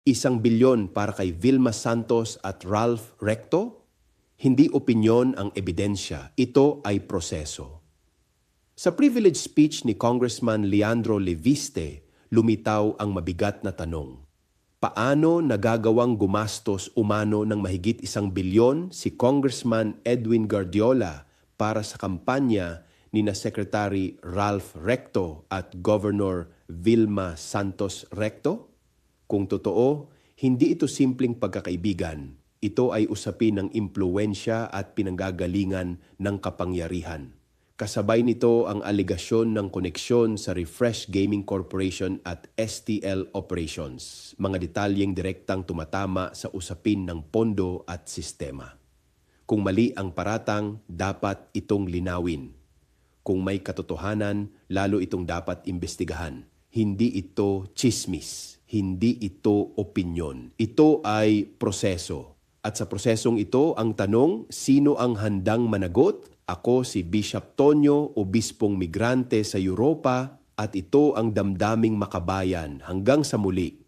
1 bilyon para kay Vilma Santos at Ralph Recto? Hindi opinyon ang ebidensya, ito ay proseso. Sa privilege speech ni Congressman Leandro Leviste, lumitaw ang mabigat na tanong. Paano nagagawang gumastos umano ng mahigit 1 bilyon si Congressman Edwin Guardiola para sa kampanya ni na Secretary Ralph Recto at Governor Vilma Santos Recto? Kung totoo, hindi ito simpleng pagkakaibigan. Ito ay usapin ng impluwensya at pinanggagalingan ng kapangyarihan. Kasabay nito ang aligasyon ng koneksyon sa Refresh Gaming Corporation at STL Operations, mga detalyeng direktang tumatama sa usapin ng pondo at sistema. Kung mali ang paratang, dapat itong linawin. Kung may katotohanan, lalo itong dapat imbestigahan. Hindi ito chismis, hindi ito opinyon. Ito ay proseso. At sa prosesong ito, ang tanong, sino ang handang managot? Ako si Bishop Tonyo, obispong migrante sa Europa, at ito ang damdaming makabayan. Hanggang sa muli.